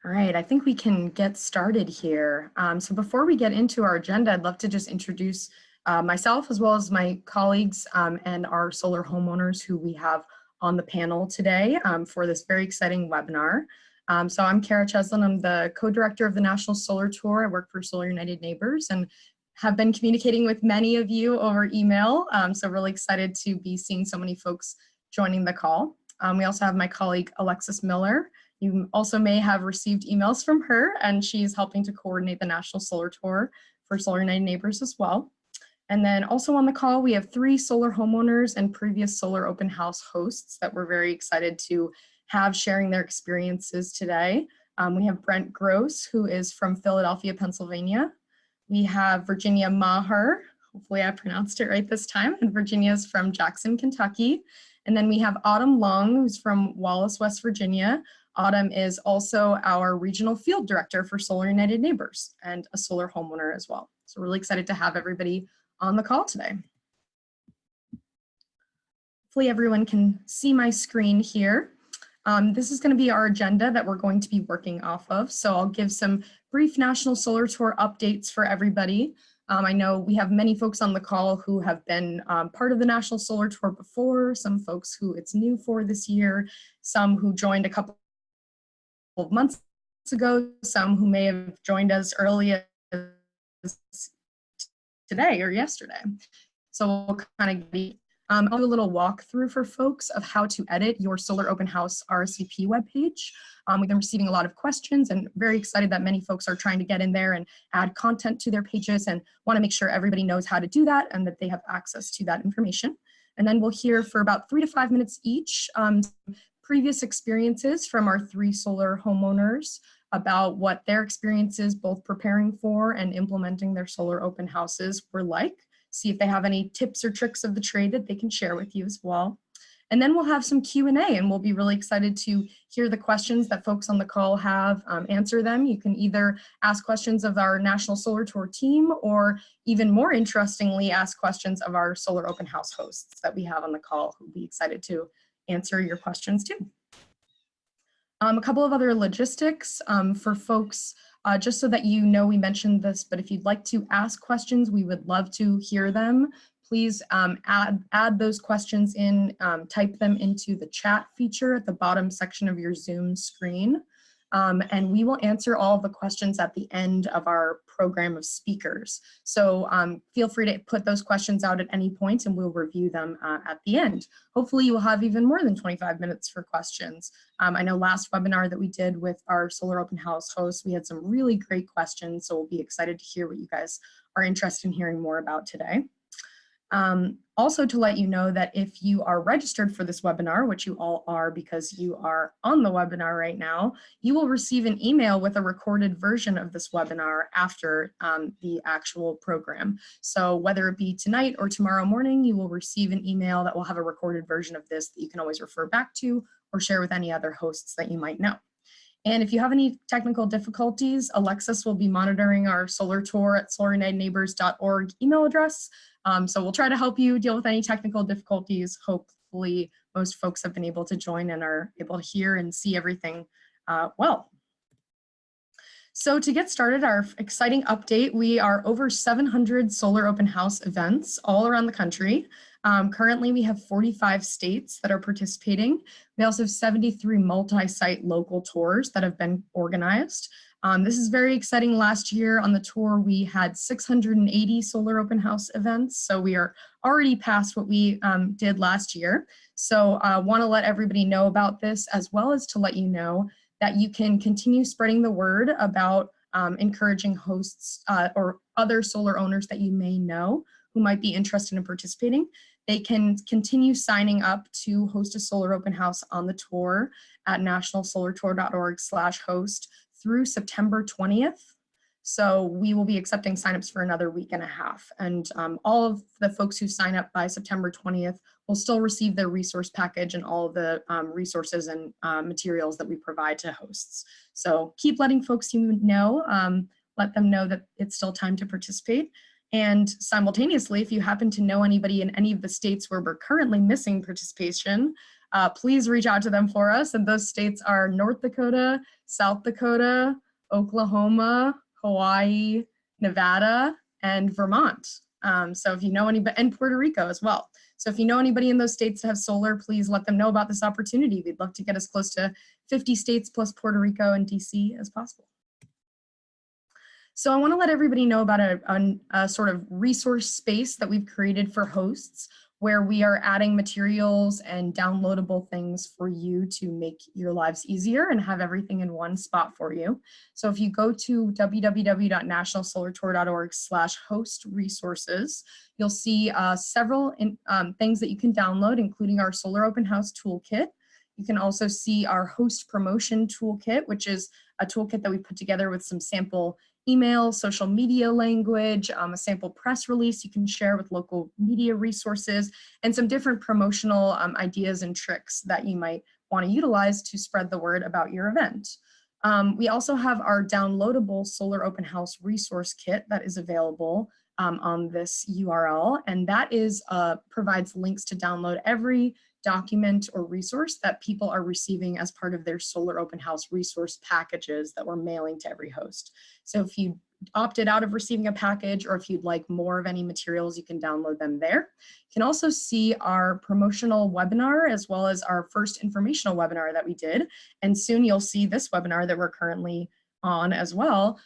All right, I think we can get started here. So before we get into our agenda, I'd love to just introduce myself as well as my colleagues and our solar homeowners who we have on the panel today for this very exciting webinar. So I'm Kara Cheslin. I'm the co-director of the National Solar Tour. I work for Solar United Neighbors and have been communicating with many of you over email. So really excited to be seeing so many folks joining the call. We also have my colleague Alexis Miller. You also may have received emails from her, and she's helping to coordinate the National Solar Tour for Solar United Neighbors as well. And then also on the call, we have 3 solar homeowners and previous solar open house hosts that we're very excited to have sharing their experiences today. We have Brent Gross, who is from Philadelphia, Pennsylvania. We have Virginia Maher, hopefully I pronounced it right this time, and Virginia's from Jackson, Kentucky. And then we have Autumn Long, who's from Wallace, West Virginia. Autumn is also our regional field director for Solar United Neighbors and a solar homeowner as well. So really excited to have everybody on the call today. Hopefully everyone can see my screen here. This is going to be our agenda that we're going to be working off of. So I'll give some brief National Solar Tour updates for everybody. I know we have many folks on the call who have been part of the National Solar Tour before, some folks who it's new for this year, some who joined a couple of months ago, some who may have joined us early as today or yesterday. So we'll kind of be I'll do a little walkthrough for folks of how to edit your Solar Open House RSVP webpage. We've been receiving a lot of questions and very excited that many folks are trying to get in there and add content to their pages and want to make sure everybody knows how to do that and that they have access to that information. And then we'll hear for about 3 to 5 minutes each previous experiences from our 3 solar homeowners about what their experiences both preparing for and implementing their solar open houses were like. See if they have any tips or tricks of the trade that they can share with you as well. And then we'll have some Q&A, and we'll be really excited to hear the questions that folks on the call have, answer them. You can either ask questions of our National Solar Tour team, or even more interestingly, ask questions of our solar open house hosts that we have on the call who'll be excited to answer your questions too. A couple of other logistics for folks, just so that you know we mentioned this, but if you'd like to ask questions, we would love to hear them. Please add those questions in, type them into the chat feature at the bottom section of your Zoom screen. And we will answer all of the questions at the end of our program of speakers. So feel free to put those questions out at any point and we'll review them at the end. Hopefully you will have even more than 25 minutes for questions. I know last webinar that we did with our Solar Open House hosts, we had some really great questions, so we'll be excited to hear what you guys are interested in hearing more about today. Also to let you know that if you are registered for this webinar, which you all are because you are on the webinar right now, you will receive an email with a recorded version of this webinar after the actual program. So whether it be tonight or tomorrow morning, you will receive an email that will have a recorded version of this that you can always refer back to or share with any other hosts that you might know. And if you have any technical difficulties, Alexis will be monitoring our solar tour at solarunitedneighbors.org email address. So we'll try to help you deal with any technical difficulties. Hopefully most folks have been able to join and are able to hear and see everything well. So to get started, our exciting update, we are over 700 solar open house events all around the country. Currently, we have 45 states that are participating. We also have 73 multi-site local tours that have been organized. This is very exciting. Last year on the tour, we had 680 solar open house events. So we are already past what we did last year. So I want to let everybody know about this, as well as to let you know that you can continue spreading the word about encouraging hosts or other solar owners that you may know who might be interested in participating. They can continue signing up to host a solar open house on the tour at nationalsolartour.org/host through September 20th. So we will be accepting signups for another week and a half. And all of the folks who sign up by September 20th will still receive their resource package and all of the resources and materials that we provide to hosts. So keep letting folks you know, let them know that it's still time to participate. And simultaneously, if you happen to know anybody in any of the states where we're currently missing participation, please reach out to them for us. And those states are North Dakota, South Dakota, Oklahoma, Hawaii, Nevada, and Vermont. So if you know anybody, and Puerto Rico as well. So if you know anybody in those states that have solar, please let them know about this opportunity. We'd love to get as close to 50 states plus Puerto Rico and DC as possible. So I want to let everybody know about a sort of resource space that we've created for hosts, where we are adding materials and downloadable things for you to make your lives easier and have everything in one spot for you. So if you go to www.nationalsolartour.org/host resources, you'll see several things that you can download, including our Solar Open House Toolkit. You can also see our Host Promotion Toolkit, which is a toolkit that we put together with some sample email, social media language, a sample press release you can share with local media resources, and some different promotional ideas and tricks that you might want to utilize to spread the word about your event. We also have our downloadable Solar Open House resource kit that is available on this URL, and that is provides links to download every document or resource that people are receiving as part of their Solar Open House resource packages that we're mailing to every host. So if you opted out of receiving a package, or if you'd like more of any materials, you can download them there. You can also see our promotional webinar as well as our first informational webinar that we did. And soon you'll see this webinar that we're currently on as well,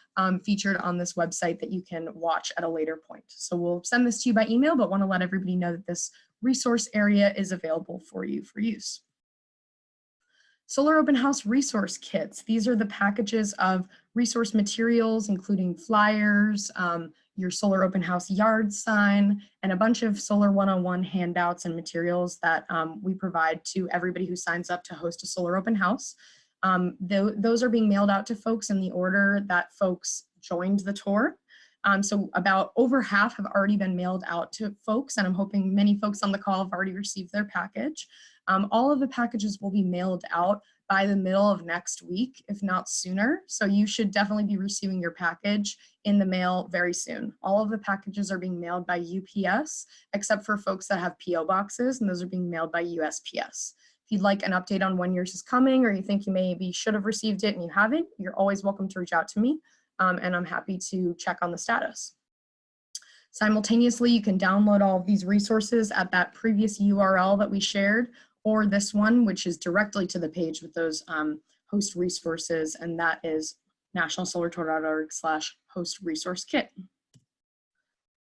featured on this website that you can watch at a later point. So we'll send this to you by email, but want to let everybody know that this resource area is available for you for use. Solar Open House resource kits. These are the packages of resource materials, including flyers, your Solar Open House yard sign, and a bunch of Solar 101 handouts and materials that we provide to everybody who signs up to host a Solar Open House. Those are being mailed out to folks in the order that folks joined the tour. So about over half have already been mailed out to folks, and I'm hoping many folks on the call have already received their package. All of the packages will be mailed out by the middle of next week, if not sooner. So you should definitely be receiving your package in the mail very soon. All of the packages are being mailed by UPS, except for folks that have PO boxes, and those are being mailed by USPS. If you'd like an update on when yours is coming, or you think you maybe should have received it and you haven't, you're always welcome to reach out to me. And I'm happy to check on the status. Simultaneously, you can download all of these resources at that previous URL that we shared, or this one, which is directly to the page with those host resources, and that is nationalsolartour.org/host resource kit.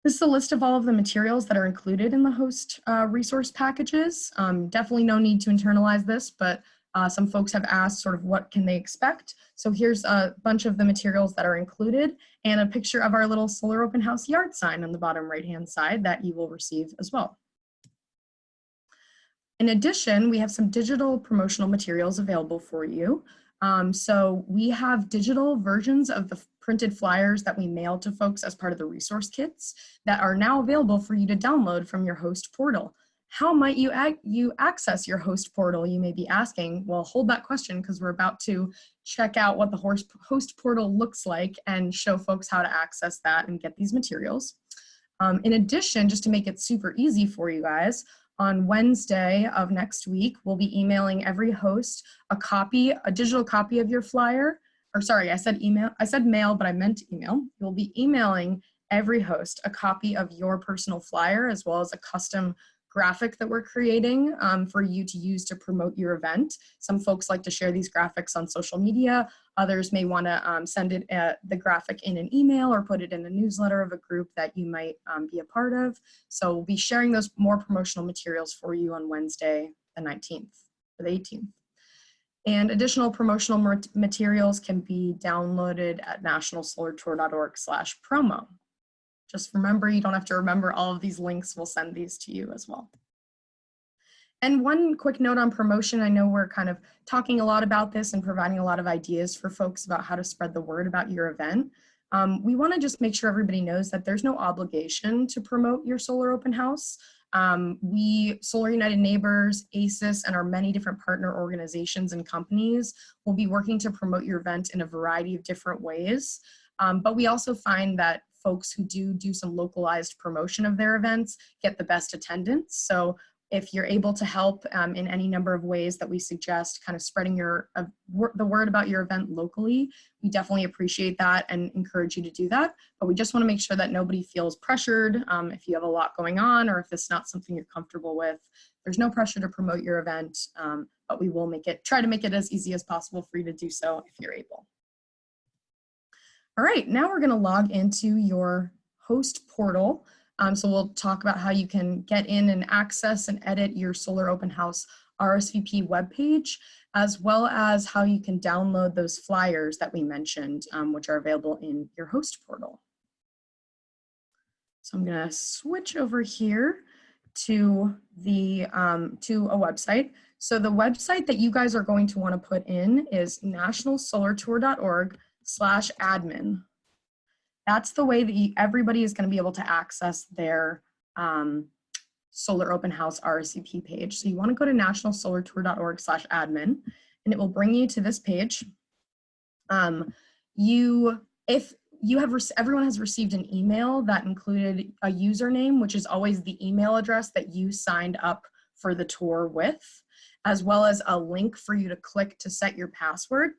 This is a list of all of the materials that are included in the host resource packages. Definitely no need to internalize this, but some folks have asked sort of what can they expect. So here's a bunch of the materials that are included and a picture of our little Solar Open House yard sign on the bottom right-hand side that you will receive as well. In addition, we have some digital promotional materials available for you. So we have digital versions of the printed flyers that we mail to folks as part of the resource kits that are now available for you to download from your host portal. How might you access your host portal, you may be asking? Well, hold that question, because we're about to check out what the host portal looks like and show folks how to access that and get these materials. In addition, just to make it super easy for you guys, on Wednesday of next week, we'll be emailing every host a digital copy of your flyer. Or sorry, I said mail, but I meant email. You'll be emailing every host a copy of your personal flyer, as well as a custom graphic that we're creating for you to use to promote your event. Some folks like to share these graphics on social media. Others may want to send the graphic in an email or put it in a newsletter of a group that you might be a part of. So we'll be sharing those more promotional materials for you on Wednesday, the 19th or the 18th. And additional promotional materials can be downloaded at nationalsolartour.org/promo. Just remember, you don't have to remember all of these links. We'll send these to you as well. And one quick note on promotion. I know we're kind of talking a lot about this and providing a lot of ideas for folks about how to spread the word about your event. We want to just make sure everybody knows that there's no obligation to promote your Solar Open House. We, Solar United Neighbors, ACES, and our many different partner organizations and companies will be working to promote your event in a variety of different ways. But we also find that folks who do some localized promotion of their events get the best attendance. So If you're able to help in any number of ways that we suggest, kind of spreading the word about your event locally, we definitely appreciate that and encourage you to do that. But we just want to make sure that nobody feels pressured if you have a lot going on or if it's not something you're comfortable with. There's no pressure to promote your event, but we will try to make it as easy as possible for you to do so if you're able. All right, now we're going to log into your host portal. So we'll talk about how you can get in and access and edit your Solar Open House RSVP webpage, as well as how you can download those flyers that we mentioned, which are available in your host portal. So I'm going to switch over here to a website. So the website that you guys are going to want to put in is nationalsolartour.org/admin. That's the way that everybody is going to be able to access their Solar Open House RSVP page. So you want to go to nationalsolartour.org/admin, and it will bring you to this page. Everyone has received an email that included a username, which is always the email address that you signed up for the tour with, as well as a link for you to click to set your password.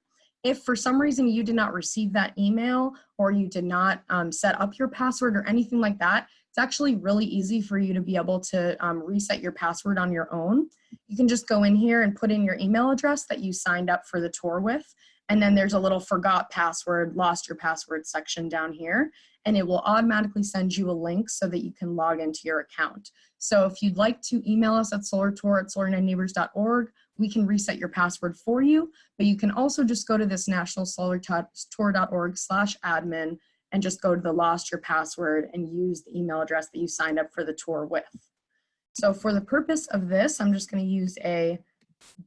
If for some reason you did not receive that email or you did not set up your password or anything like that, it's actually really easy for you to be able to reset your password on your own. You can just go in here and put in your email address that you signed up for the tour with, and then there's a little forgot password, lost your password section down here, and it will automatically send you a link so that you can log into your account. So if you'd like to email us at solartour@solar9neighbors.org, we can reset your password for you, but you can also just go to this nationalsolartour.org/admin and just go to the lost your password and use the email address that you signed up for the tour with. So for the purpose of this, I'm just going to use a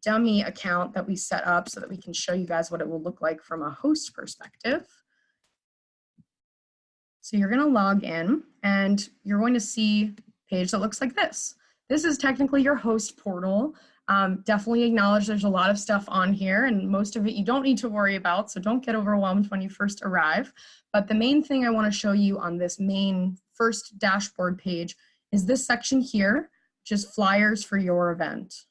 dummy account that we set up so that we can show you guys what it will look like from a host perspective. So you're going to log in and you're going to see a page that looks like this. This is technically your host portal. Definitely acknowledge there's a lot of stuff on here and most of it you don't need to worry about, so don't get overwhelmed when you first arrive. But the main thing I want to show you on this main first dashboard page is this section here, which is flyers for your event.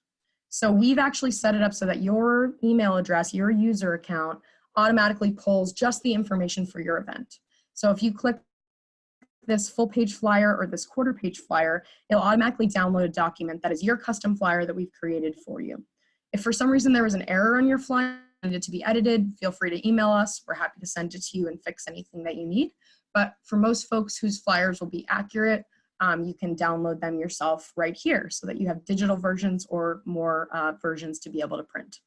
So we've actually set it up so that your email address, your user account, automatically pulls just the information for your event. So if you click this full page flyer or this quarter page flyer, it'll automatically download a document that is your custom flyer that we've created for you. If for some reason there was an error on your flyer and needed to be edited, feel free to email us. We're happy to send it to you and fix anything that you need. But for most folks whose flyers will be accurate, you can download them yourself right here so that you have digital versions or more versions to be able to print.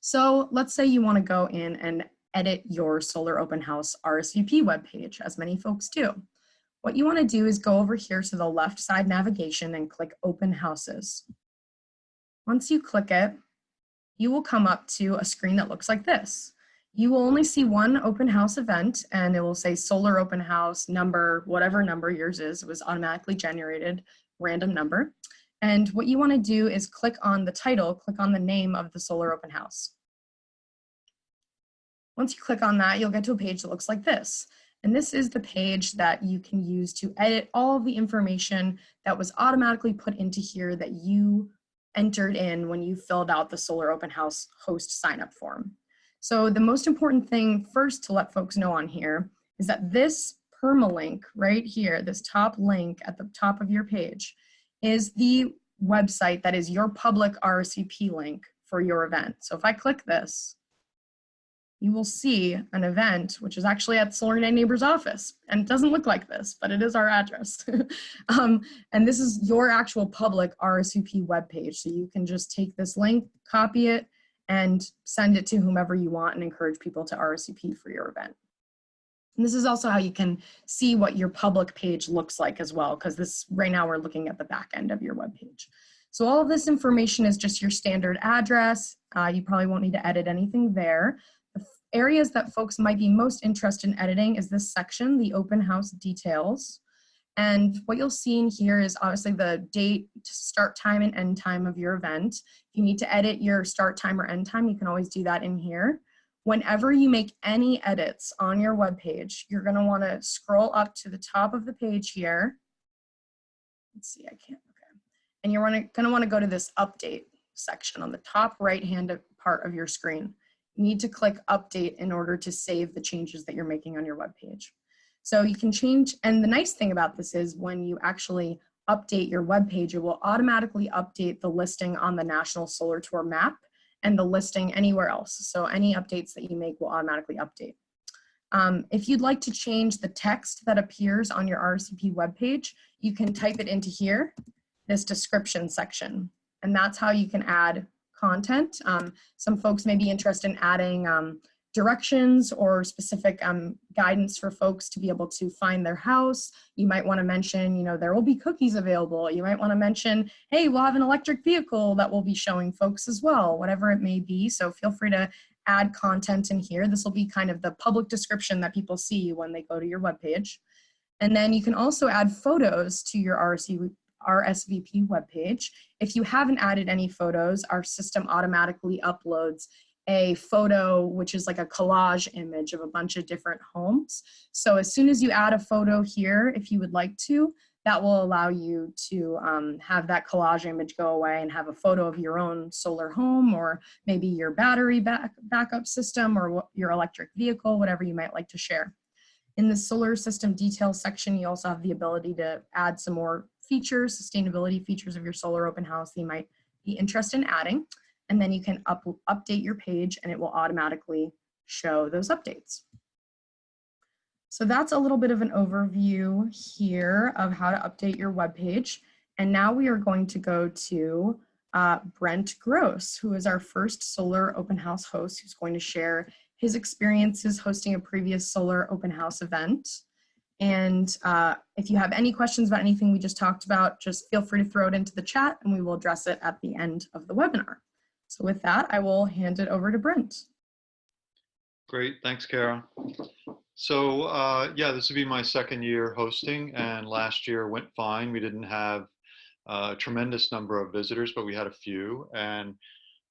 So let's say you want to go in and edit your Solar Open House RSVP webpage, as many folks do. What you want to do is go over here to the left side navigation and click Open Houses. Once you click it, you will come up to a screen that looks like this. You will only see one open house event and it will say Solar Open House number, whatever number yours is. It was automatically generated, random number. And what you want to do is click on the title, click on the name of the Solar Open House. Once you click on that, you'll get to a page that looks like this. And this is the page that you can use to edit all of the information that was automatically put into here that you entered in when you filled out the Solar Open House host sign-up form. So the most important thing first to let folks know on here is that this permalink right here, this top link at the top of your page, is the website that is your public RSVP link for your event. So if I click this, you will see an event, which is actually at Solar 9 Neighbors office. And it doesn't look like this, but it is our address. And this is your actual public RSVP webpage. So you can just take this link, copy it, and send it to whomever you want and encourage people to RSVP for your event. And this is also how you can see what your public page looks like as well, because this right now we're looking at the back end of your webpage. So all of this information is just your standard address. You probably won't need to edit anything there. Areas that folks might be most interested in editing is this section, the open house details. And what you'll see in here is obviously the date, start time, and end time of your event. If you need to edit your start time or end time, you can always do that in here. Whenever you make any edits on your web page, you're going to want to scroll up to the top of the page here. Let's see, I can't, okay. and you're going to want to go to this update section on the top right-hand part of your screen. You need to click update in order to save the changes that you're making on your web page. So you can change, and the nice thing about this is when you actually update your web page, it will automatically update the listing on the National Solar Tour map and the listing anywhere else. So any updates that you make will automatically update. If you'd like to change the text that appears on your RSVP webpage, you can type it into here, this description section, and that's how you can add content. Some folks may be interested in adding directions or specific guidance for folks to be able to find their house. You might want to mention, there will be cookies available. You might want to mention, hey, we'll have an electric vehicle that we'll be showing folks as well, whatever it may be. So feel free to add content in here. This will be kind of the public description that people see when they go to your webpage. And then you can also add photos to your RSVP webpage. If you haven't added any photos, our system automatically uploads a photo, which is like a collage image of a bunch of different homes. So as soon as you add a photo here, if you would like to, that will allow you to have that collage image go away and have a photo of your own solar home, or maybe your battery backup system, or your electric vehicle, whatever you might like to share. In the solar system details section, you also have the ability to add some more features, sustainability features of your solar open house that you might be interested in adding. And then you can update your page and it will automatically show those updates. So that's a little bit of an overview here of how to update your web page. And now we are going to go to Brent Gross, who is our first solar open house host, who's going to share his experiences hosting a previous solar open house event. And if you have any questions about anything we just talked about, just feel free to throw it into the chat and we will address it at the end of the webinar. So with that, I will hand it over to Brent. Great, thanks, Kara. So yeah, this will be my second year hosting, and last year went fine. We didn't have a tremendous number of visitors, but we had a few. And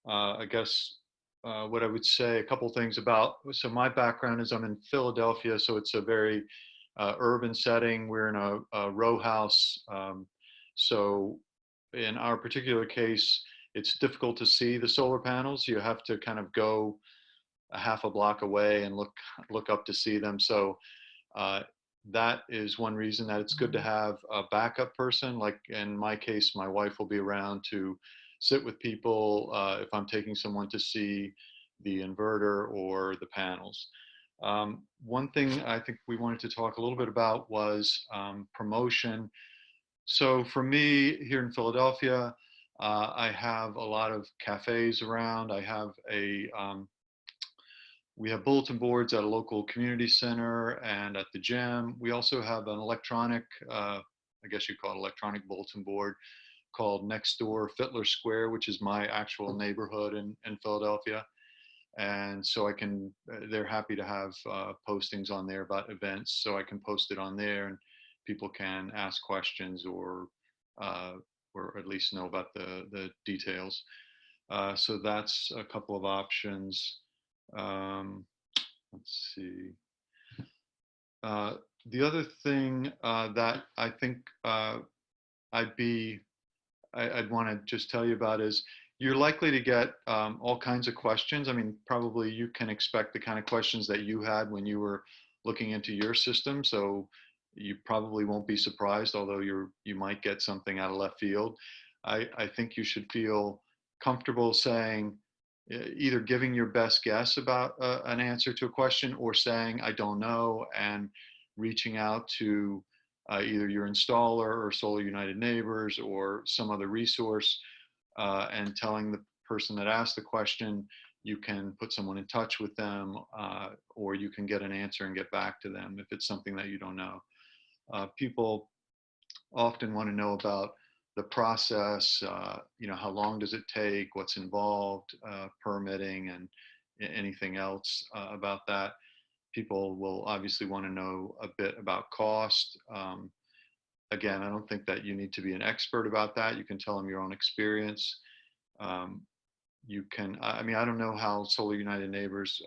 I guess what I would say, a couple things about, so my background is I'm in Philadelphia, so it's a very urban setting. We're in a row house. So in our particular case, it's difficult to see the solar panels. You have to kind of go a half a block away and look up to see them. So that is one reason that it's good to have a backup person. Like in my case, my wife will be around to sit with people if I'm taking someone to see the inverter or the panels. One thing I think we wanted to talk a little bit about was promotion. So for me here in Philadelphia, I have a lot of cafes around. I have we have bulletin boards at a local community center and at the gym. We also have an electronic, I guess you call it electronic bulletin board called Next Door Fittler Square, which is my actual neighborhood in Philadelphia. And so they're happy to have postings on there about events. So I can post it on there and people can ask questions or at least know about the details. So that's a couple of options. Let's see. The other thing that I think I'd want to just tell you about is you're likely to get all kinds of questions. I mean, probably you can expect the kind of questions that you had when you were looking into your system. So you probably won't be surprised, although you might get something out of left field. I think you should feel comfortable saying, either giving your best guess about an answer to a question or saying, I don't know, and reaching out to either your installer or Solar United Neighbors or some other resource and telling the person that asked the question, you can put someone in touch with them or you can get an answer and get back to them if it's something that you don't know. People often want to know about the process, how long does it take, what's involved, permitting, and anything else about that. People will obviously want to know a bit about cost. Again, I don't think that you need to be an expert about that. You can tell them your own experience. You can, I don't know how Solar United Neighbors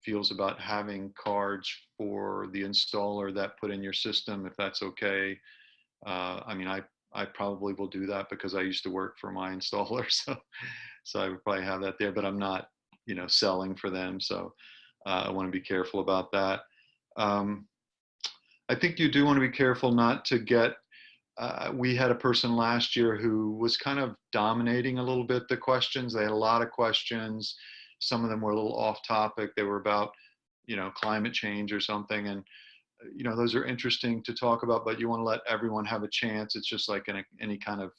feels about having cards for the installer that put in your system, if that's okay. I probably will do that because I used to work for my installer. So I would probably have that there, but I'm not, selling for them. So I want to be careful about that. Um, I think you do want to be careful not to get, we had a person last year who was kind of dominating a little bit the questions. They had a lot of questions. Some of them were a little off topic. They were about, climate change or something. And, those are interesting to talk about, but you want to let everyone have a chance. It's just like in any kind of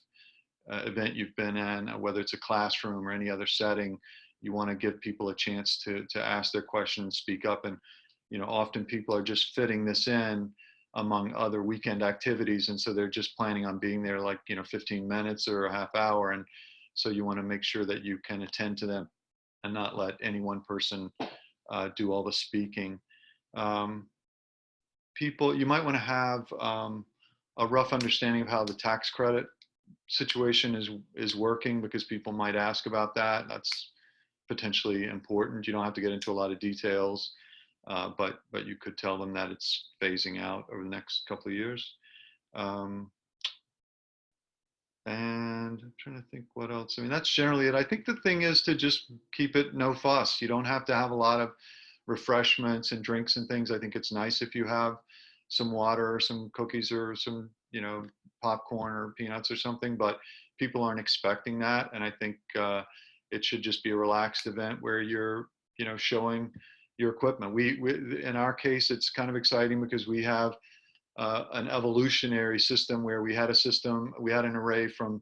event you've been in, whether it's a classroom or any other setting, you want to give people a chance to ask their questions, speak up. And, often people are just fitting this in among other weekend activities. And so they're just planning on being there like, 15 minutes or a half hour. And so you want to make sure that you can attend to them and not let any one person do all the speaking. People, you might want to have a rough understanding of how the tax credit situation is working, because people might ask about that. That's potentially important. You don't have to get into a lot of details, but you could tell them that it's phasing out over the next couple of years. And I'm trying to think what else. I mean, that's generally it. I think the thing is to just keep it no fuss. You don't have to have a lot of refreshments and drinks and things. I think it's nice if you have some water or some cookies or some, popcorn or peanuts or something, but people aren't expecting that. And I think it should just be a relaxed event where you're, showing your equipment. We in our case, it's kind of exciting because we have an evolutionary system where we had an array from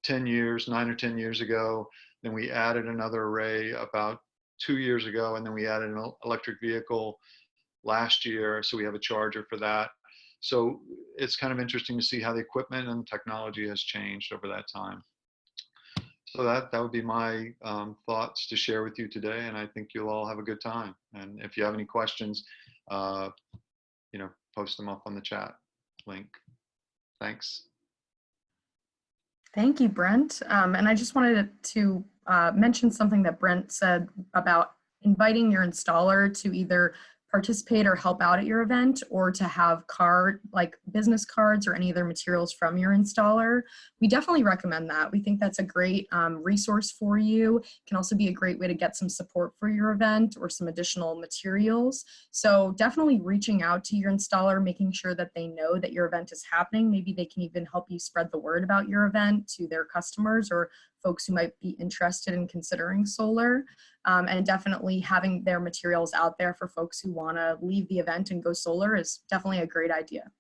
9 or 10 years ago. Then we added another array about 2 years ago, and then we added an electric vehicle last year. So we have a charger for that. So it's kind of interesting to see how the equipment and technology has changed over that time. So that would be my thoughts to share with you today, and I think you'll all have a good time. And if you have any questions, post them up on the chat link. Thanks. Thank you, Brent. And I just wanted to mention something that Brent said about inviting your installer to either participate or help out at your event, or to have like business cards or any other materials from your installer. We definitely recommend that. We think that's a great resource for you. It can also be a great way to get some support for your event or some additional materials. So definitely reaching out to your installer, making sure that they know that your event is happening. Maybe they can even help you spread the word about your event to their customers or folks who might be interested in considering solar. And definitely having their materials out there for folks who want to leave the event and go solar is definitely a great idea.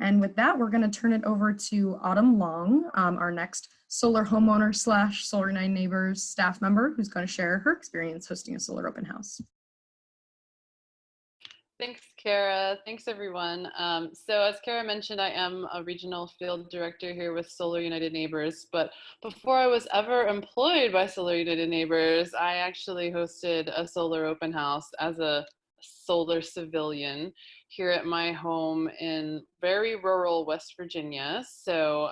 And with that, we're going to turn it over to Autumn Long, our next solar homeowner / Solar 9 Neighbors staff member, who's going to share her experience hosting a solar open house. Thanks, Kara. Thanks, everyone. So as Kara mentioned, I am a regional field director here with Solar United Neighbors. But before I was ever employed by Solar United Neighbors, I actually hosted a solar open house as a solar civilian here at my home in very rural West Virginia. So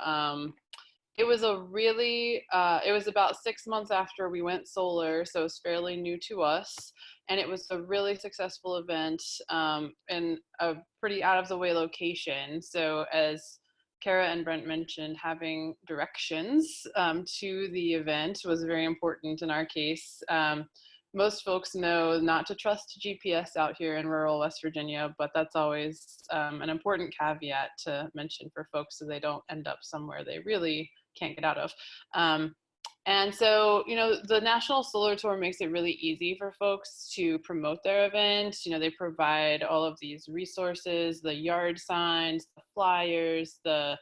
it was it was about 6 months after we went solar, so it's fairly new to us. And it was a really successful event in a pretty out of the way location. So as Kara and Brent mentioned, having directions to the event was very important in our case. Most folks know not to trust GPS out here in rural West Virginia, but that's always an important caveat to mention for folks so they don't end up somewhere they really can't get out of. And so, the National Solar Tour makes it really easy for folks to promote their event. They provide all of these resources, the yard signs, the flyers, the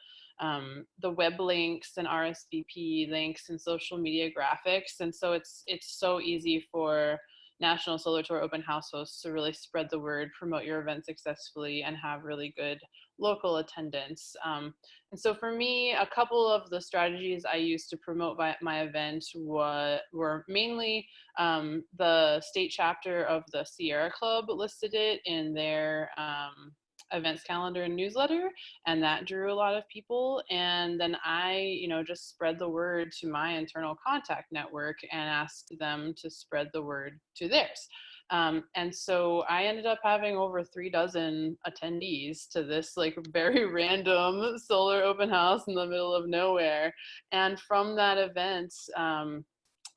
web links and RSVP links and social media graphics. And so it's so easy for National Solar Tour open house hosts to really spread the word, promote your event successfully, and have really good local attendance. And so for me, a couple of the strategies I used to promote my event were mainly the state chapter of the Sierra Club listed it in their events calendar and newsletter, and that drew a lot of people. And then I, just spread the word to my internal contact network and asked them to spread the word to theirs. And so I ended up having over 3 dozen attendees to this like very random solar open house in the middle of nowhere. And from that event,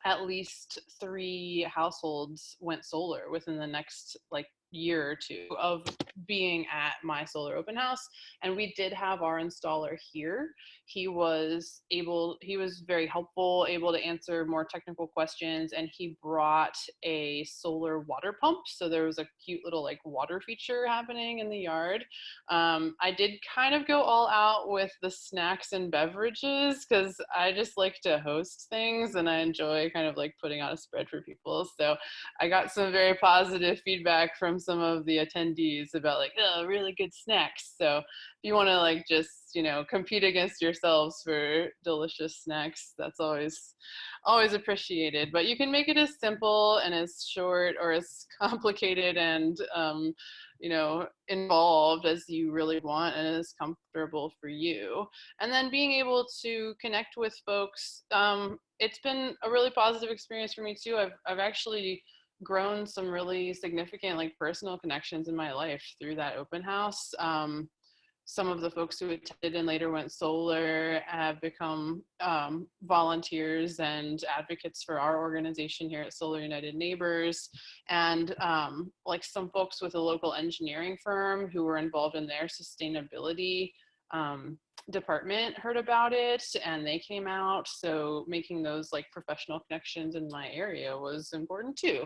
at least 3 households went solar within the next like year or 2 of being at my solar open house. And we did have our installer here. He was very helpful, able to answer more technical questions, and he brought a solar water pump. So there was a cute little like water feature happening in the yard. I did kind of go all out with the snacks and beverages because I just like to host things and I enjoy kind of like putting out a spread for people. So I got some very positive feedback from some of the attendees about like, oh, really good snacks. So if you want to like just, compete against yourselves for delicious snacks, that's always appreciated. But you can make it as simple and as short or as complicated and, involved as you really want and as comfortable for you. And then being able to connect with folks, it's been a really positive experience for me too. I've actually grown some really significant like personal connections in my life through that open house. Some of the folks who attended and later went solar have become volunteers and advocates for our organization here at Solar United Neighbors. And like some folks with a local engineering firm who were involved in their sustainability department heard about it and they came out. So making those like professional connections in my area was important too.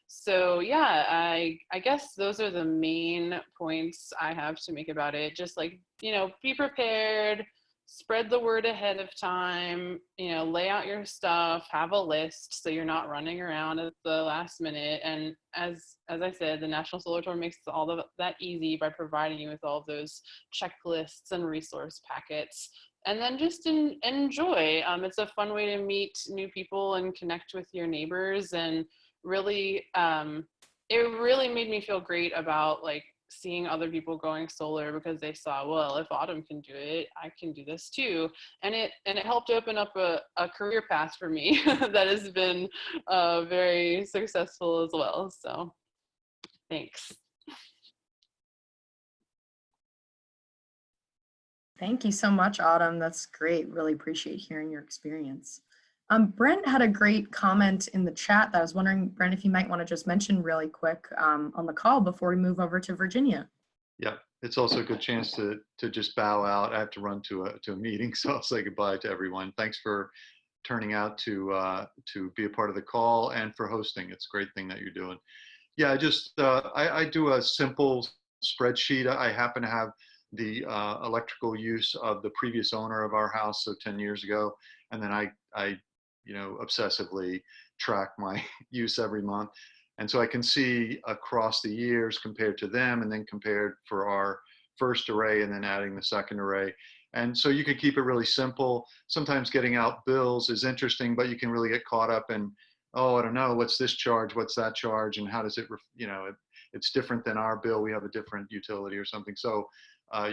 So yeah, I guess those are the main points I have to make about it. Just like, be prepared, spread the word ahead of time, lay out your stuff, have a list so you're not running around at the last minute. And as I said, the National Solar Tour makes all of that easy by providing you with all of those checklists and resource packets. And then just enjoy. It's a fun way to meet new people and connect with your neighbors. And really, it really made me feel great about like seeing other people going solar because they saw, well, if Autumn can do it, I can do this too. And it helped open up a career path for me that has been very successful as well. So thanks. Thank you so much, Autumn. That's great. Really appreciate hearing your experience. Brent had a great comment in the chat that I was wondering, Brent, if you might want to just mention really quick on the call before we move over to Virginia. Yeah, it's also a good chance to just bow out. I have to run to a meeting, so I'll say goodbye to everyone. Thanks for turning out to be a part of the call and for hosting. It's a great thing that you're doing. Yeah, I do a simple spreadsheet. I happen to have the electrical use of the previous owner of our house, so 10 years ago, and then I obsessively track my use every month. And so I can see across the years compared to them and then compared for our first array and then adding the second array. And so you can keep it really simple. Sometimes getting out bills is interesting, but you can really get caught up in, oh, I don't know, what's this charge? What's that charge? And how does it, it's different than our bill. We have a different utility or something. So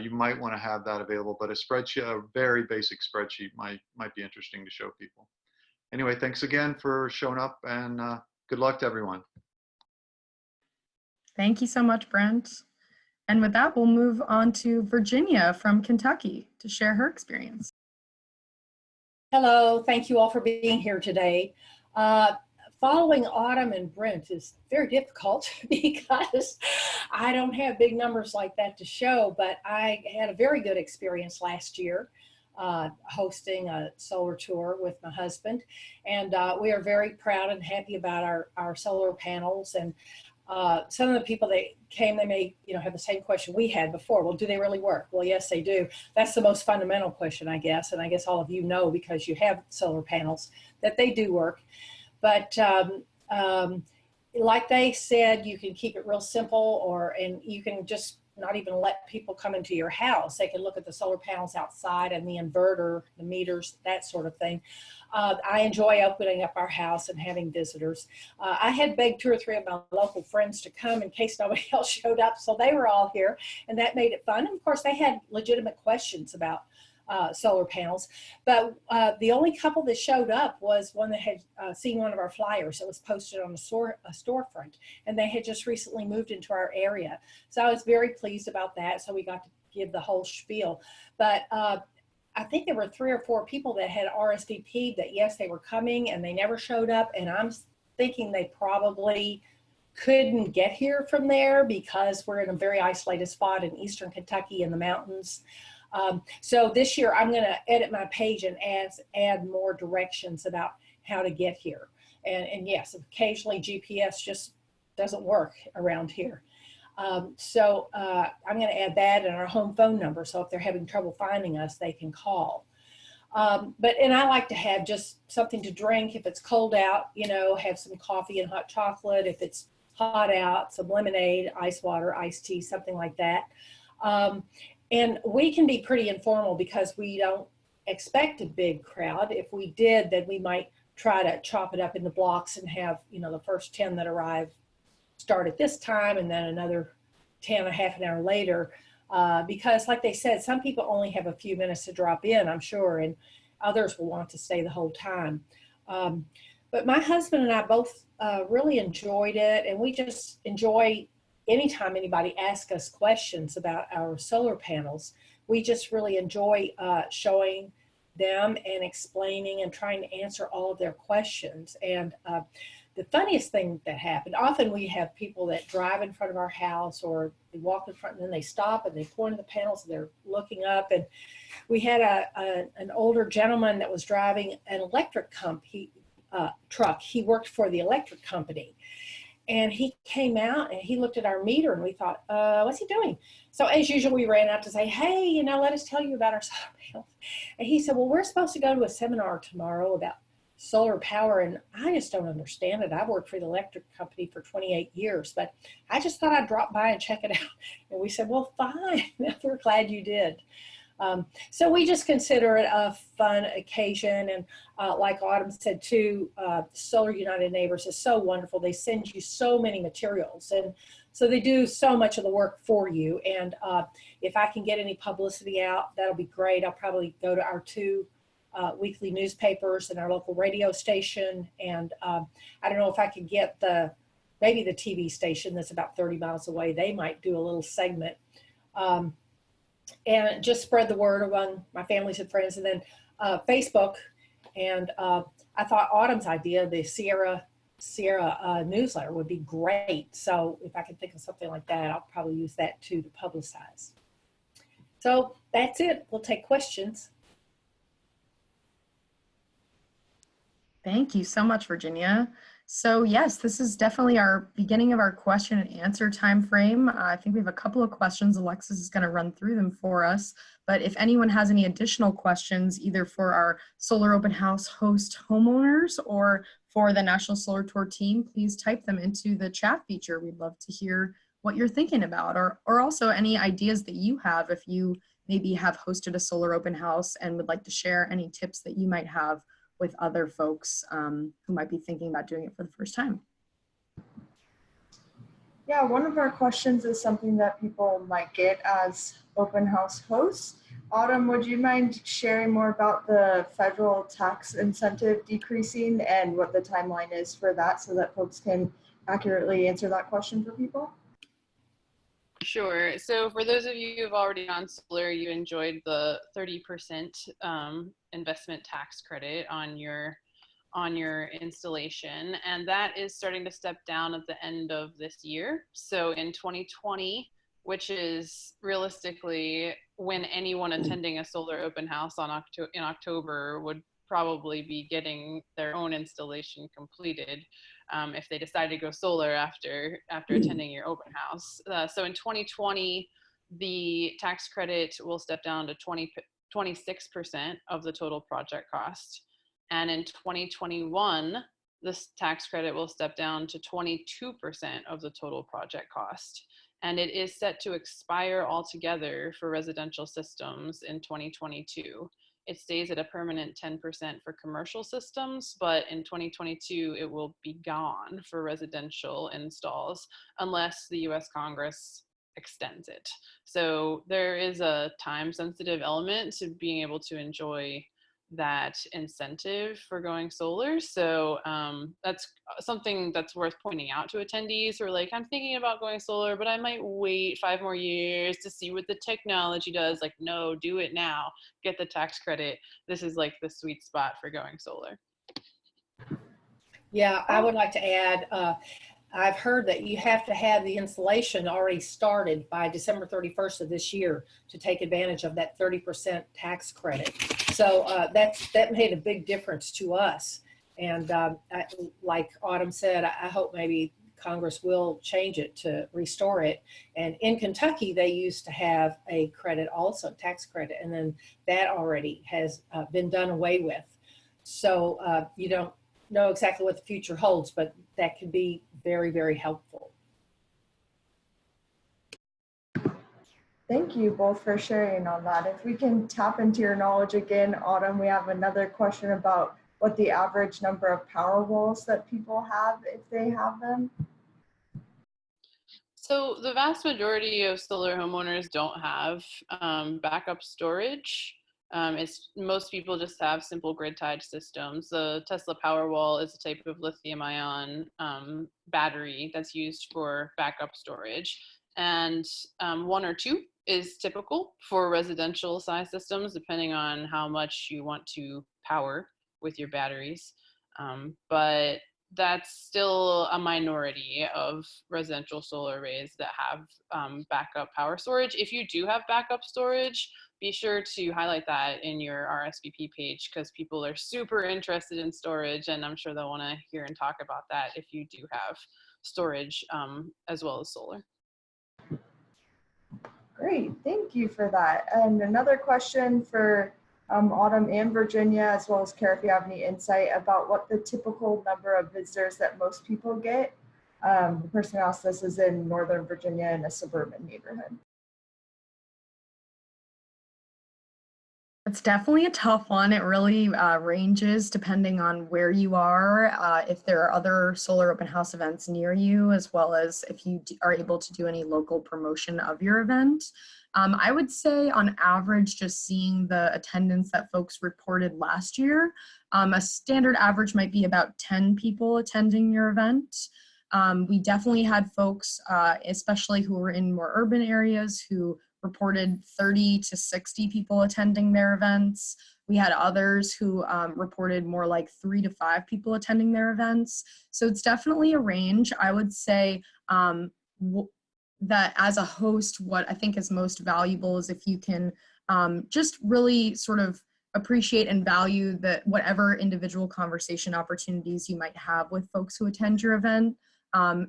you might want to have that available, but a spreadsheet, a very basic spreadsheet might be interesting to show people. Anyway, thanks again for showing up and good luck to everyone. Thank you so much, Brent. And with that, we'll move on to Virginia from Kentucky to share her experience. Hello, thank you all for being here today. Following Autumn and Brent is very difficult because I don't have big numbers like that to show, but I had a very good experience last year hosting a solar tour with my husband. And we are very proud and happy about our solar panels. And some of the people that came, they may have the same question we had before. Well, do they really work? Well, yes, they do. That's the most fundamental question, I guess. And I guess all of you know, because you have solar panels, that they do work. But like they said, you can keep it real simple, and you can just not even let people come into your house. They can look at the solar panels outside and the inverter, the meters, that sort of thing. I enjoy opening up our house and having visitors. I had begged 2 or 3 of my local friends to come in case nobody else showed up, so they were all here, and that made it fun. And of course, they had legitimate questions about solar panels, but the only couple that showed up was one that had seen one of our flyers that was posted on a storefront, and they had just recently moved into our area. So I was very pleased about that. So we got to give the whole spiel, but I think there were 3 or 4 people that had RSVP'd that yes, they were coming, and they never showed up. And I'm thinking they probably couldn't get here from there because we're in a very isolated spot in Eastern Kentucky in the mountains. So this year I'm going to edit my page and add more directions about how to get here. And yes, occasionally GPS just doesn't work around here. So I'm going to add that and our home phone number. So if they're having trouble finding us, they can call. And I like to have just something to drink. If it's cold out, you know, have some coffee and hot chocolate. If it's hot out, some lemonade, ice water, iced tea, something like that. And we can be pretty informal because we don't expect a big crowd. If we did, then we might try to chop it up into blocks and have, you know, the first 10 that arrive start at this time and then another 10 a half an hour later. Because like they said, some people only have a few minutes to drop in, I'm sure, and others will want to stay the whole time. But my husband and I both really enjoyed it, and we just enjoy anytime anybody asks us questions about our solar panels. We just really enjoy showing them and explaining and trying to answer all of their questions. And the funniest thing that happened, often we have people that drive in front of our house or they walk in front and then they stop and they point at the panels and they're looking up. And we had an older gentleman that was driving an electric truck. He worked for the electric company. And he came out and he looked at our meter and we thought, what's he doing? So as usual, we ran out to say, hey, you know, let us tell you about our solar panels. And he said, well, we're supposed to go to a seminar tomorrow about solar power. And I just don't understand it. I've worked for the electric company for 28 years, but I just thought I'd drop by and check it out. And we said, well, fine. We're glad you did. So we just consider it a fun occasion. And like Autumn said too, Solar United Neighbors is so wonderful. They send you so many materials. And so they do so much of the work for you. And if I can get any publicity out, that'll be great. I'll probably go to our 2 weekly newspapers and our local radio station. And I don't know if I could get maybe the TV station that's about 30 miles away. They might do a little segment. And just spread the word among my families and friends. And then Facebook. And I thought Autumn's idea, the Sierra newsletter would be great. So if I can think of something like that, I'll probably use that too to publicize. So that's it. We'll take questions. Thank you so much, Virginia. So yes, this is definitely our beginning of our question and answer time frame. I think we have a couple of questions. Alexis is going to run through them for us. But if anyone has any additional questions, either for our Solar Open House host homeowners or for the National Solar Tour team, please type them into the chat feature. We'd love to hear what you're thinking about, or also any ideas that you have if you maybe have hosted a Solar Open House and would like to share any tips that you might have with other folks who might be thinking about doing it for the first time. Yeah, one of our questions is something that people might get as open house hosts. Autumn, would you mind sharing more about the federal tax incentive decreasing and what the timeline is for that so that folks can accurately answer that question for people? Sure. So for those of you who've already on solar, you enjoyed the 30% investment tax credit on your installation, and that is starting to step down at the end of this year. So in 2020, which is realistically when anyone attending a solar open house in October would probably be getting their own installation completed. If they decide to go solar after attending your open house. So in 2020, the tax credit will step down to 26% of the total project cost. And in 2021, this tax credit will step down to 22% of the total project cost. And it is set to expire altogether for residential systems in 2022. it stays at a permanent 10% for commercial systems, but in 2022, it will be gone for residential installs unless the US Congress extends it. So there is a time-sensitive element to being able to enjoy that incentive for going solar. So that's something that's worth pointing out to attendees who are like, I'm thinking about going solar, but I might wait 5 more years to see what the technology does. Like, no, do it now, get the tax credit. This is like the sweet spot for going solar. Yeah, I would like to add, I've heard that you have to have the installation already started by December 31st of this year to take advantage of that 30% tax credit. So that made a big difference to us. And like Autumn said, I hope maybe Congress will change it to restore it. And in Kentucky, they used to have a credit also, tax credit, and then that already has been done away with. So you don't know exactly what the future holds, but that could be very, very helpful. Thank you both for sharing on that. If we can tap into your knowledge again, Autumn, we have another question about what the average number of power walls that people have, if they have them. So the vast majority of solar homeowners don't have backup storage. Most people just have simple grid-tied systems. The Tesla Powerwall is a type of lithium-ion battery that's used for backup storage. And 1 or 2 is typical for residential size systems, depending on how much you want to power with your batteries. But that's still a minority of residential solar arrays that have backup power storage. If you do have backup storage, be sure to highlight that in your RSVP page, because people are super interested in storage, and I'm sure they'll want to hear and talk about that if you do have storage as well as solar. Great, thank you for that. And another question for Autumn and Virginia, as well as Kara, if you have any insight about what the typical number of visitors that most people get. The person who asked this is in Northern Virginia in a suburban neighborhood. It's definitely a tough one. It really ranges depending on where you are, if there are other solar open house events near you, as well as if you are able to do any local promotion of your event. I would say on average, just seeing the attendance that folks reported last year, a standard average might be about 10 people attending your event. We definitely had folks, especially who were in more urban areas, who reported 30 to 60 people attending their events. We had others who reported more like 3 to 5 people attending their events. So it's definitely a range. I would say that as a host, what I think is most valuable is if you can just really sort of appreciate and value whatever individual conversation opportunities you might have with folks who attend your event.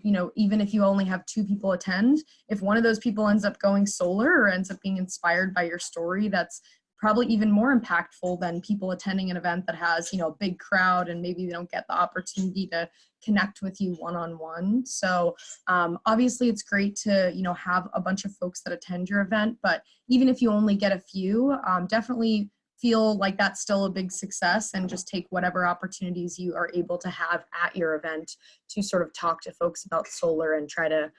You know, even if you only have 2 people attend, if one of those people ends up going solar or ends up being inspired by your story, that's probably even more impactful than people attending an event that has, you know, a big crowd and maybe they don't get the opportunity to connect with you one-on-one. So obviously it's great to, you know, have a bunch of folks that attend your event, but even if you only get a few, definitely feel like that's still a big success, and just take whatever opportunities you are able to have at your event to sort of talk to folks about solar and try to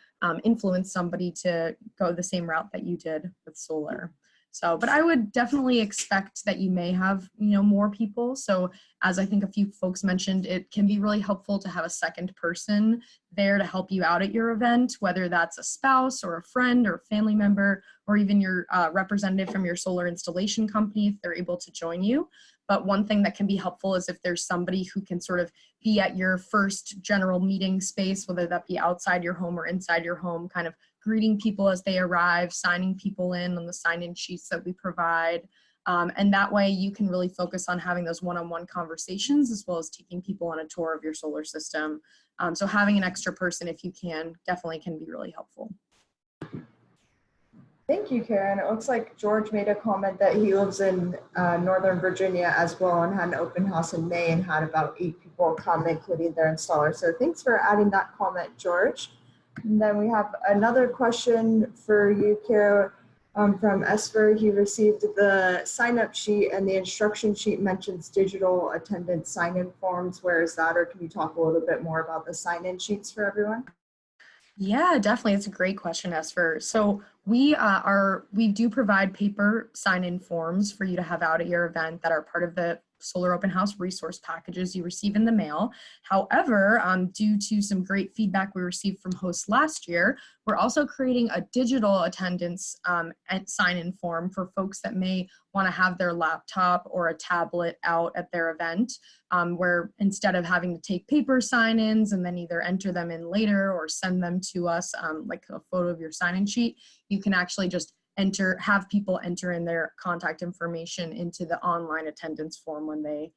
influence somebody to go the same route that you did with solar. So, but I would definitely expect that you may have, you know, more people. So as I think a few folks mentioned, it can be really helpful to have a second person there to help you out at your event, whether that's a spouse or a friend or a family member, or even your representative from your solar installation company if they're able to join you. But one thing that can be helpful is if there's somebody who can sort of be at your first general meeting space, whether that be outside your home or inside your home, kind of greeting people as they arrive, signing people in on the SignIn Sheets that we provide. And that way you can really focus on having those one-on-one conversations, as well as taking people on a tour of your solar system. So having an extra person, if you can, definitely can be really helpful. Thank you, Karen. It looks like George made a comment that he lives in Northern Virginia as well, and had an open house in May and had about 8 people come, including their installer. So thanks for adding that comment, George. And then we have another question for you, Kara. From Esper, he received the sign-up sheet, and the instruction sheet mentions digital attendance sign-in forms. Where is that, or can you talk a little bit more about the sign-in sheets for everyone? Yeah, definitely. It's a great question, Esper. So we do provide paper sign-in forms for you to have out at your event that are part of the Solar Open House resource packages you receive in the mail. However, due to some great feedback we received from hosts last year, we're also creating a digital attendance and sign-in form for folks that may want to have their laptop or a tablet out at their event, where instead of having to take paper sign-ins and then either enter them in later or send them to us, like a photo of your sign-in sheet, you can actually just have people enter in their contact information into the online attendance form when they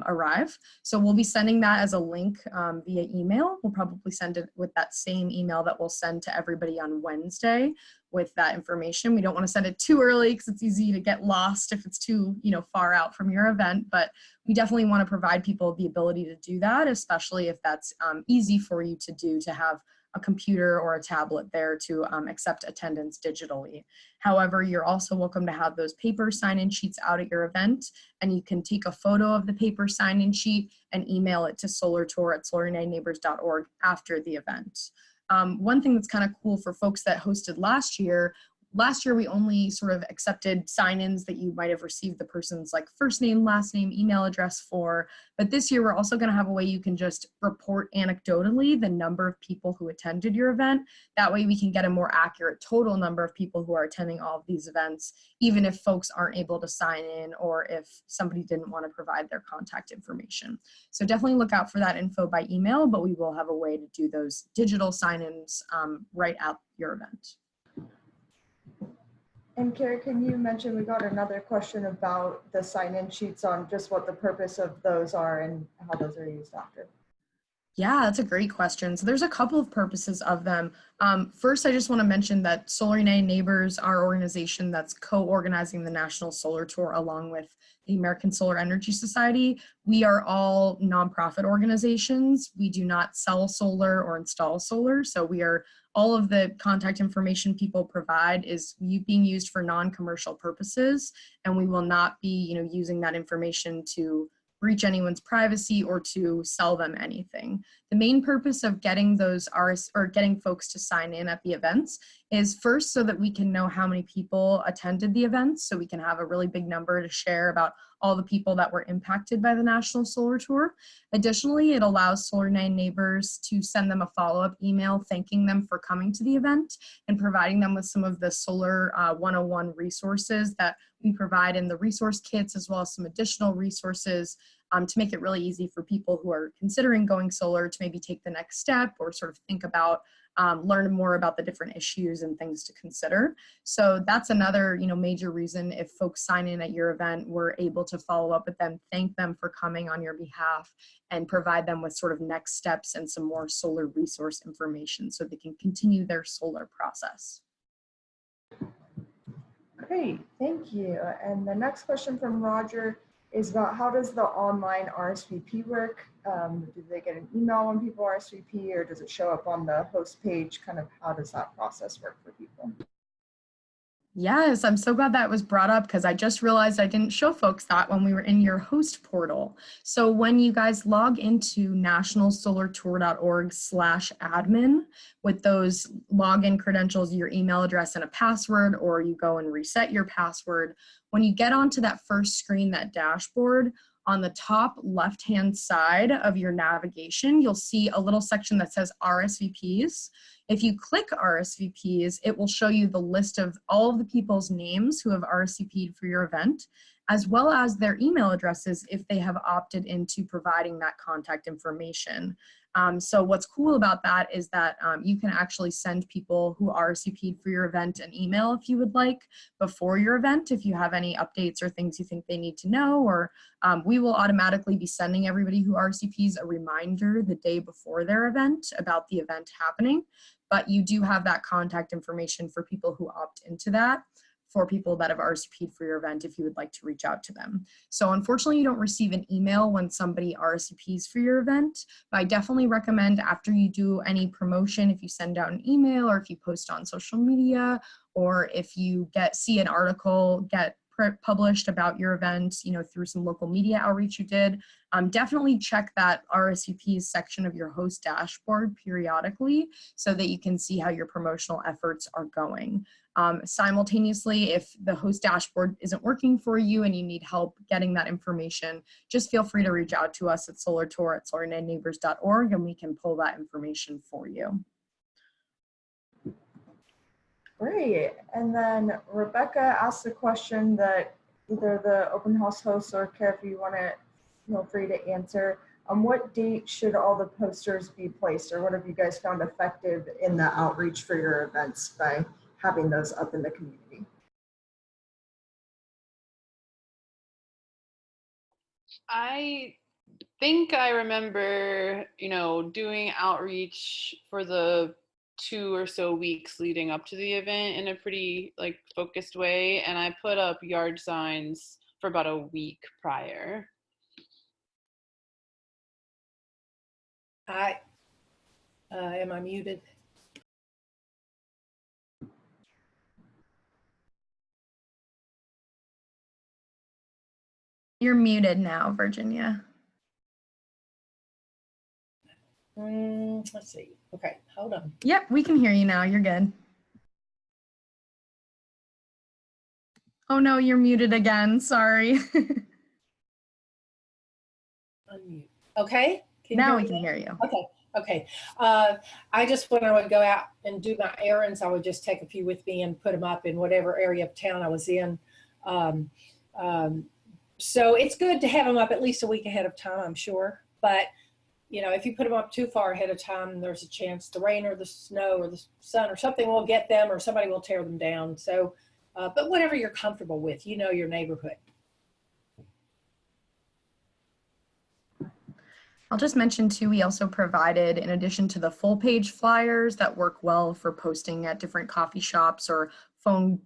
arrive. So we'll be sending that as a link via email. We'll probably send it with that same email that we'll send to everybody on Wednesday with that information. We don't want to send it too early because it's easy to get lost if it's too, far out from your event, but we definitely want to provide people the ability to do that, especially if that's easy for you to do, to have a computer or a tablet there to accept attendance digitally. However, you're also welcome to have those paper sign-in sheets out at your event, and you can take a photo of the paper sign-in sheet and email it to solartour@solarunitedneighbors.org after the event. One thing that's kind of cool for folks that hosted last year we only sort of accepted sign-ins that you might have received the person's like first name, last name, email address for. But this year we're also going to have a way you can just report anecdotally the number of people who attended your event. That way we can get a more accurate total number of people who are attending all of these events, even if folks aren't able to sign in or if somebody didn't want to provide their contact information. So definitely look out for that info by email, but we will have a way to do those digital sign-ins right at your event. And Carrie, can you mention, we got another question about the sign-in sheets on just what the purpose of those are and how those are used after. Yeah, that's a great question. So there's a couple of purposes of them. First, I just want to mention that Solar United Neighbors, our organization that's co-organizing the National Solar Tour along with the American Solar Energy Society, we are all nonprofit organizations. We do not sell solar or install solar. So all of the contact information people provide is being used for non-commercial purposes, and we will not be, using that information to breach anyone's privacy or to sell them anything. The main purpose of getting getting folks to sign in at the events is first so that we can know how many people attended the events, so we can have a really big number to share about all the people that were impacted by the National Solar Tour. Additionally, it allows Solar United Neighbors to send them a follow-up email thanking them for coming to the event and providing them with some of the Solar 101 resources that we provide in the resource kits, as well as some additional resources to make it really easy for people who are considering going solar to maybe take the next step or sort of think about learn more about the different issues and things to consider. So that's another, major reason if folks sign in at your event, we're able to follow up with them, thank them for coming on your behalf, and provide them with sort of next steps and some more solar resource information so they can continue their solar process. Great, thank you. And the next question from Roger is about how does the online RSVP work? Do they get an email when people RSVP, or does it show up on the host page? Kind of how does that process work for people? Yes, I'm so glad that was brought up because I just realized I didn't show folks that when we were in your host portal. So when you guys log into nationalsolartour.org/admin with those login credentials, your email address and a password, or you go and reset your password, when you get onto that first screen, that dashboard, on the top left-hand side of your navigation, you'll see a little section that says RSVPs. If you click RSVPs, it will show you the list of all of the people's names who have RSVP'd for your event, as well as their email addresses if they have opted into providing that contact information. So what's cool about that is that you can actually send people who RSVP'd for your event an email if you would like before your event, if you have any updates or things you think they need to know, or we will automatically be sending everybody who RSVPs a reminder the day before their event about the event happening. But you do have that contact information for people who opt into that. for people that have RSVP'd for your event if you would like to reach out to them. So unfortunately, you don't receive an email when somebody RSVPs for your event, but I definitely recommend after you do any promotion, if you send out an email or if you post on social media, or if you see an article get published about your event, through some local media outreach you did, definitely check that RSVPs section of your host dashboard periodically so that you can see how your promotional efforts are going. Simultaneously, if the host dashboard isn't working for you and you need help getting that information, just feel free to reach out to us at solartour@solar-neighbors.org and we can pull that information for you. Great. And then Rebecca asked a question that either the open house host or Kara, if you want to, feel free to answer. On what date should all the posters be placed, or what have you guys found effective in the outreach for your events by having those up in the community? I think I remember, doing outreach for the 2 or so weeks leading up to the event in a pretty focused way. And I put up yard signs for about a week prior. Am I muted? You're muted now, Virginia. Let's see. Okay, hold on. Yep, we can hear you now. You're good. Oh no, you're muted again. Sorry. Unmute. Okay. Now we can hear you. Okay. I just, when I would go out and do my errands, I would just take a few with me and put them up in whatever area of town I was in. So it's good to have them up at least a week ahead of time, I'm sure. But if you put them up too far ahead of time, there's a chance the rain or the snow or the sun or something will get them, or somebody will tear them down. So, but whatever you're comfortable with, your neighborhood. I'll just mention too, we also provided, in addition to the full page flyers that work well for posting at different coffee shops or phone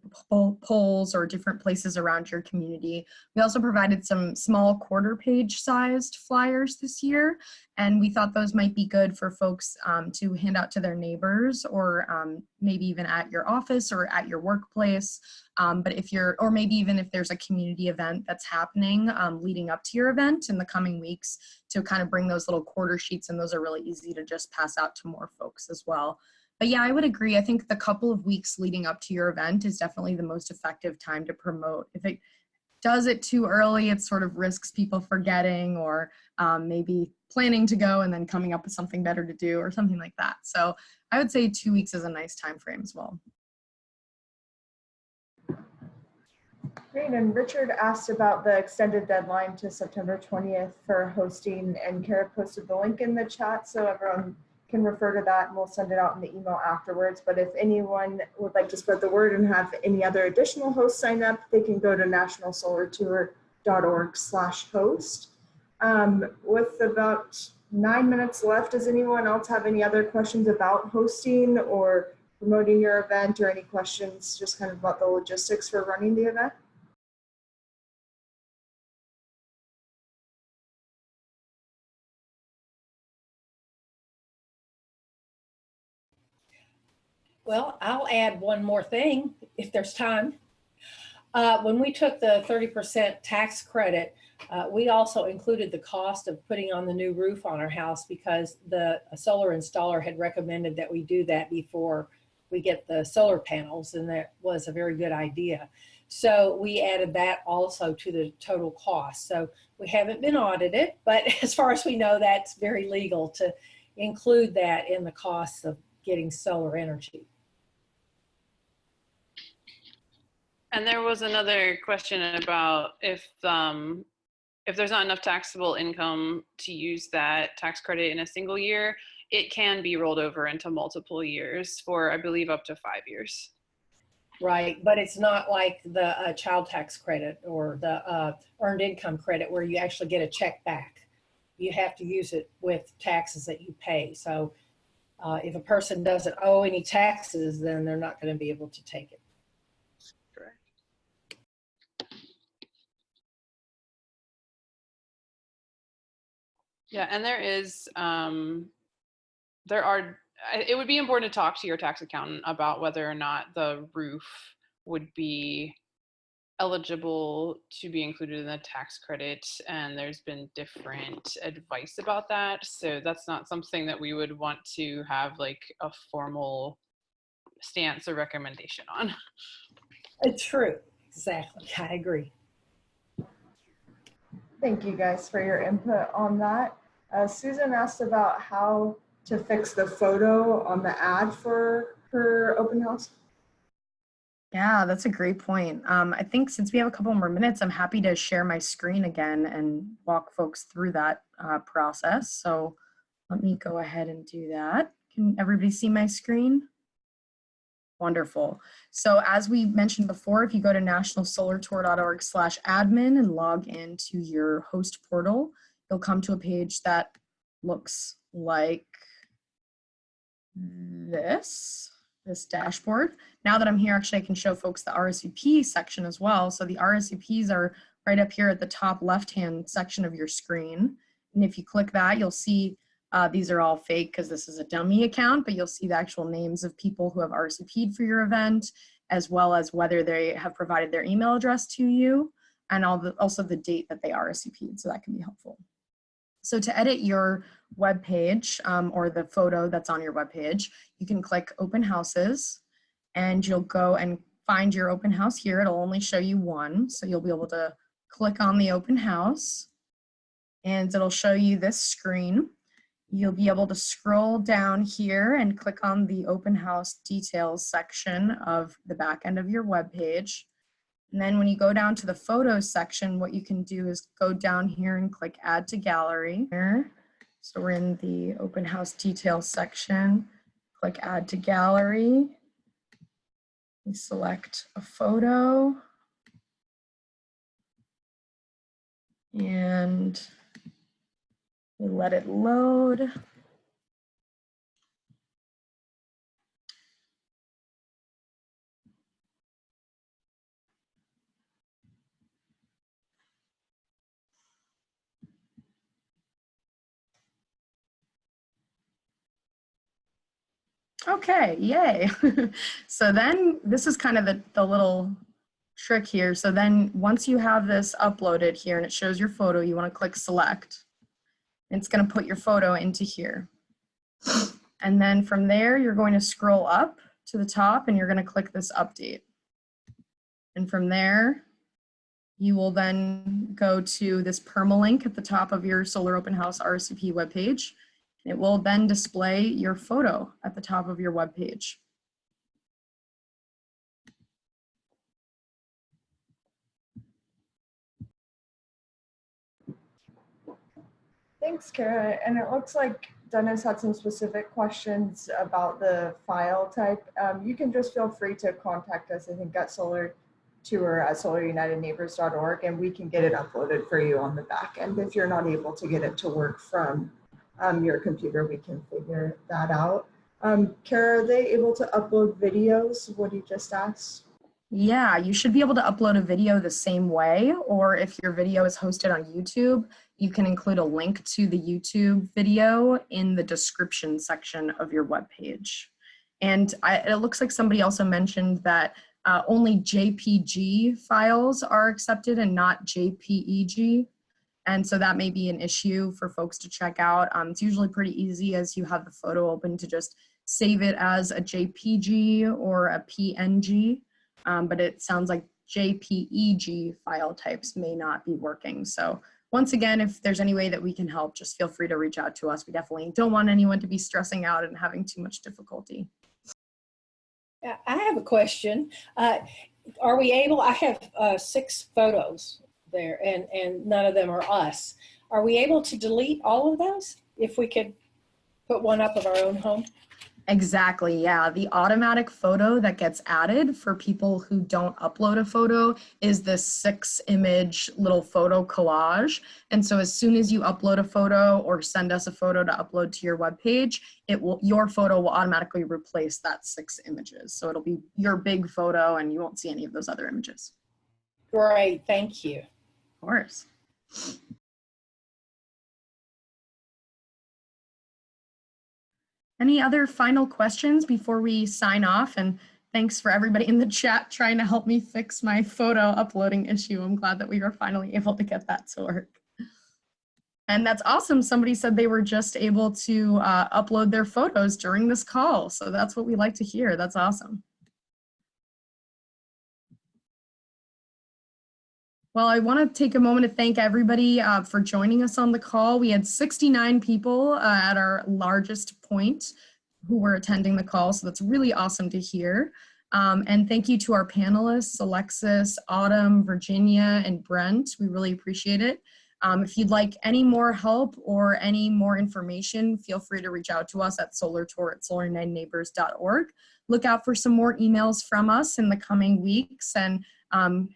polls or different places around your community, we also provided some small quarter page sized flyers this year. And we thought those might be good for folks to hand out to their neighbors, or maybe even at your office or at your workplace. But or maybe even if there's a community event that's happening leading up to your event in the coming weeks, to kind of bring those little quarter sheets, and those are really easy to just pass out to more folks as well. But yeah, I would agree. I think the couple of weeks leading up to your event is definitely the most effective time to promote. If it does it too early, it sort of risks people forgetting, or maybe planning to go and then coming up with something better to do or something like that. So I would say 2 weeks is a nice time frame as well. Great, and Richard asked about the extended deadline to September 20th for hosting, and Kara posted the link in the chat so everyone can refer to that, and we'll send it out in the email afterwards. But if anyone would like to spread the word and have any other additional hosts sign up, they can go to nationalsolartour.org/host. With about 9 minutes left, does anyone else have any other questions about hosting or promoting your event, or any questions just kind of about the logistics for running the event? Well, I'll add one more thing if there's time. When we took the 30% tax credit, we also included the cost of putting on the new roof on our house, because the solar installer had recommended that we do that before we get the solar panels, and that was a very good idea. So we added that also to the total cost. So we haven't been audited, but as far as we know, that's very legal to include that in the cost of getting solar energy. And there was another question about if there's not enough taxable income to use that tax credit in a single year, it can be rolled over into multiple years for, I believe, up to 5 years. Right, but it's not like the child tax credit or the earned income credit where you actually get a check back. You have to use it with taxes that you pay. So if a person doesn't owe any taxes, then they're not going to be able to take it. Correct. Yeah, and it would be important to talk to your tax accountant about whether or not the roof would be eligible to be included in the tax credit, and there's been different advice about that. So that's not something that we would want to have like a formal stance or recommendation on. It's true. Exactly. I agree. Thank you guys for your input on that. Susan asked about how to fix the photo on the ad for her open house. Yeah, that's a great point. I think since we have a couple more minutes, I'm happy to share my screen again and walk folks through that process. So let me go ahead and do that. Can everybody see my screen? Wonderful. So as we mentioned before, if you go to nationalsolartour.org/admin and log into your host portal, you'll come to a page that looks like this dashboard. Now that I'm here, actually, I can show folks the RSVP section as well. So the RSVPs are right up here at the top left-hand section of your screen. And if you click that, you'll see these are all fake because this is a dummy account, but you'll see the actual names of people who have RSVP'd for your event, as well as whether they have provided their email address to you, and also the date that they RSVP'd, so that can be helpful. So to edit your web page or the photo that's on your web page, you can click Open Houses, and you'll go and find your open house here. It'll only show you one, so you'll be able to click on the open house, and it'll show you this screen. You'll be able to scroll down here and click on the open house details section of the back end of your web page. And then when you go down to the photos section, what you can do is go down here and click Add to Gallery. So we're in the open house details section. Click Add to Gallery. We select a photo. And we let it load. Okay, yay. So then this is kind of the little trick here. So then once you have this uploaded here and it shows your photo, you want to click select. It's going to put your photo into here. And then from there, you're going to scroll up to the top and you're going to click this update. And from there, you will then go to this permalink at the top of your Solar Open House RSVP webpage. It will then display your photo at the top of your web page. Thanks, Kara. And it looks like Dennis had some specific questions about the file type. You can just feel free to contact us, I think, at solartour@solarunitedneighbors.org, and we can get it uploaded for you on the back end. If you're not able to get it to work from your computer, we can figure that out. Kara, are they able to upload videos? What you just asked? Yeah, you should be able to upload a video the same way, or if your video is hosted on YouTube, you can include a link to the YouTube video in the description section of your web page. And it looks like somebody also mentioned that only JPG files are accepted and not JPEG. And so that may be an issue for folks to check out. It's usually pretty easy as you have the photo open to just save it as a JPG or a PNG. But it sounds like JPEG file types may not be working. So once again, if there's any way that we can help, just feel free to reach out to us. We definitely don't want anyone to be stressing out and having too much difficulty. I have a question. Are we able, I have 6 photos there and none of them are us. Are we able to delete all of those if we could put one up of our own home? Exactly, yeah. The automatic photo that gets added for people who don't upload a photo is this 6-image little photo collage. And so as soon as you upload a photo or send us a photo to upload to your webpage, your photo will automatically replace that 6 images. So it'll be your big photo and you won't see any of those other images. Great, thank you. Of course. Any other final questions before we sign off? And thanks for everybody in the chat trying to help me fix my photo uploading issue. I'm glad that we were finally able to get that to work. And that's awesome. Somebody said they were just able to upload their photos during this call. So that's what we like to hear. That's awesome. Well, I want to take a moment to thank everybody for joining us on the call. We had 69 people at our largest point who were attending the call, so that's really awesome to hear. And thank you to our panelists, Alexis, Autumn, Virginia, and Brent. We really appreciate it. If you'd like any more help or any more information, feel free to reach out to us at solartour@solar9neighbors.org. Look out for some more emails from us in the coming weeks, and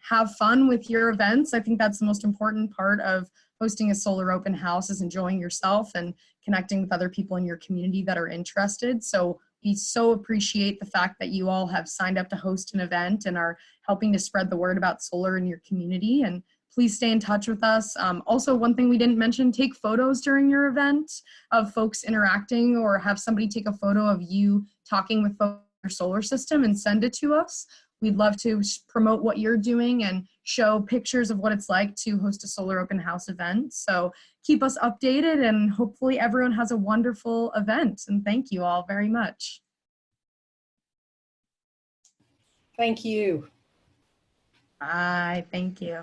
have fun with your events. I think that's the most important part of hosting a solar open house, is enjoying yourself and connecting with other people in your community that are interested. So we so appreciate the fact that you all have signed up to host an event and are helping to spread the word about solar in your community. And please stay in touch with us. Also, one thing we didn't mention, take photos during your event of folks interacting, or have somebody take a photo of you talking with folks in your solar system and send it to us. We'd love to promote what you're doing and show pictures of what it's like to host a solar open house event. So keep us updated, and hopefully everyone has a wonderful event. And thank you all very much. Thank you. Bye. Thank you.